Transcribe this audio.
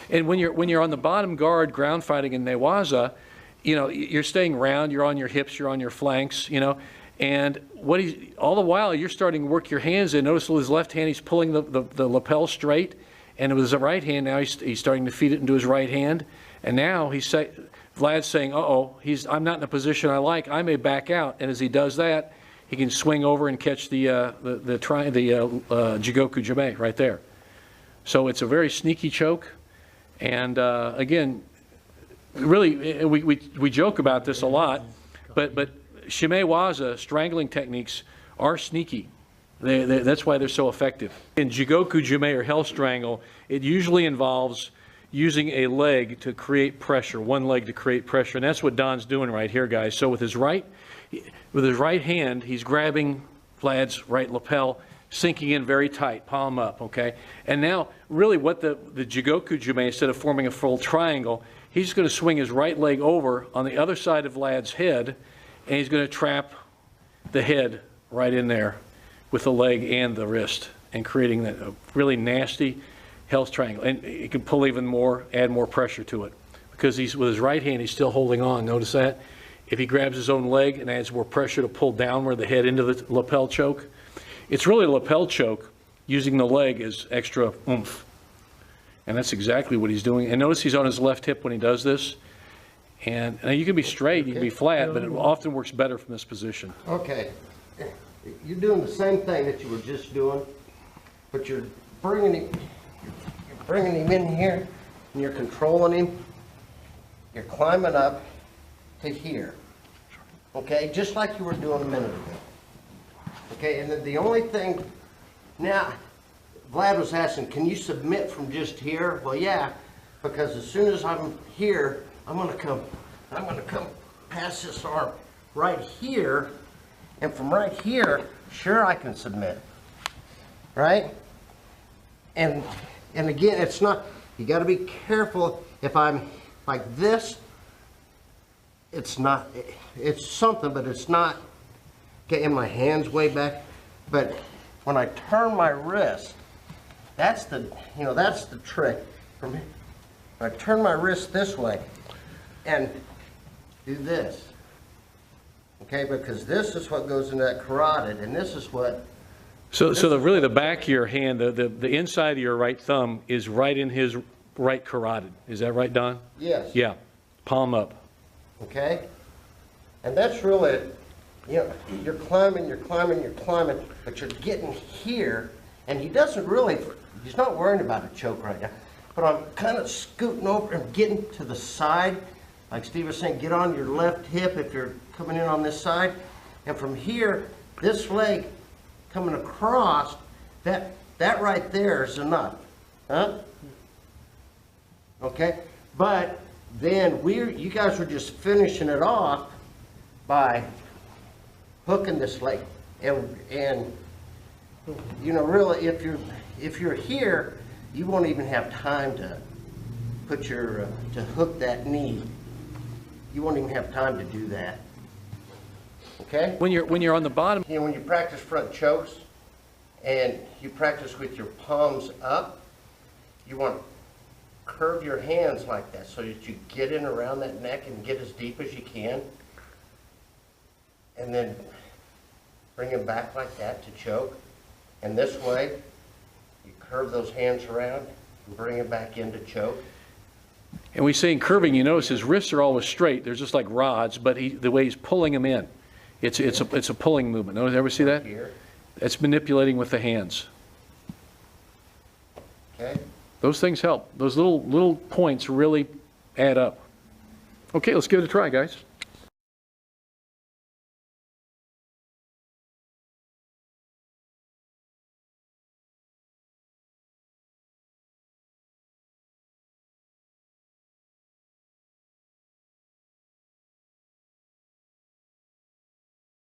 And when you're on the bottom guard ground fighting in Newaza, you know, you're staying round, you're on your hips, you're on your flanks, you know, and all the while you're starting to work your hands in. Notice with his left hand he's pulling the lapel straight, and with his right hand now he's starting to feed it into his right hand, and now Vlad's saying, uh-oh, I'm not in a position I like, I may back out, and as he does that, he can swing over and catch the Jigoku Jime right there. So it's a very sneaky choke, and again, really, we joke about this a lot, but Shimewaza strangling techniques are sneaky. That's why they're so effective. In Jigoku Jime or Hell Strangle, it usually involves using a leg to create pressure, one leg to create pressure, and that's what Don's doing right here, guys. So with his right hand, he's grabbing Vlad's right lapel, sinking in very tight, palm up, okay? And now, really what the Jigoku Jime, instead of forming a full triangle, he's just going to swing his right leg over on the other side of Vlad's head, and he's going to trap the head right in there with the leg and the wrist, and creating a really nasty Hell's Triangle. And he can pull even more, add more pressure to it. Because with his right hand, he's still holding on. Notice that? If he grabs his own leg and adds more pressure to pull downward the head into the lapel choke, it's really a lapel choke using the leg as extra oomph. And that's exactly what he's doing. And notice he's on his left hip when he does this. And now you can be straight, you can be flat, but it often works better from this position. Okay. You're doing the same thing that you were just doing, but you're bringing him in here, and you're controlling him. You're climbing up to here. Okay, just like you were doing a minute ago. Okay, and then the only thing, now, Vlad was asking, can you submit from just here? Well, yeah, because as soon as I'm here, I'm gonna come past this arm right here, and from right here, sure I can submit, right? And again, it's not, you gotta be careful. If I'm like this, it's not, it's something, but it's not, okay, and my hand's way back, but when I turn my wrist, that's the, you know, that's the trick. From here, I turn my wrist this way and do this. Okay, because this is what goes in that carotid, and this is what. So really the back of your hand, the inside of your right thumb is right in his right carotid. Is that right, Don? Yes. Yeah. Palm up. Okay? And that's really, you know, you're climbing, but you're getting here, and he doesn't really, he's not worrying about a choke right now, but I'm kind of scooting over and getting to the side. Like Steve was saying, get on your left hip if you're coming in on this side. And from here, this leg coming across, that right there is enough. Huh? Okay? But then you guys were just finishing it off by hooking this leg. And you know, really, if you're here, you won't even have time to put to hook that knee. You won't even have time to do that. Okay? When you're on the bottom, you know, when you practice front chokes and you practice with your palms up, you want to curve your hands like that so that you get in around that neck and get as deep as you can. And then bring them back like that to choke. And this way, you curve those hands around and bring them back in to choke. and we say in curving, you notice his wrists are always straight. They're just like rods, but the way he's pulling them in, it's a pulling movement. Don't you ever see that? It's manipulating with the hands. Okay. Those things help. Those little points really add up. Okay, let's give it a try, guys.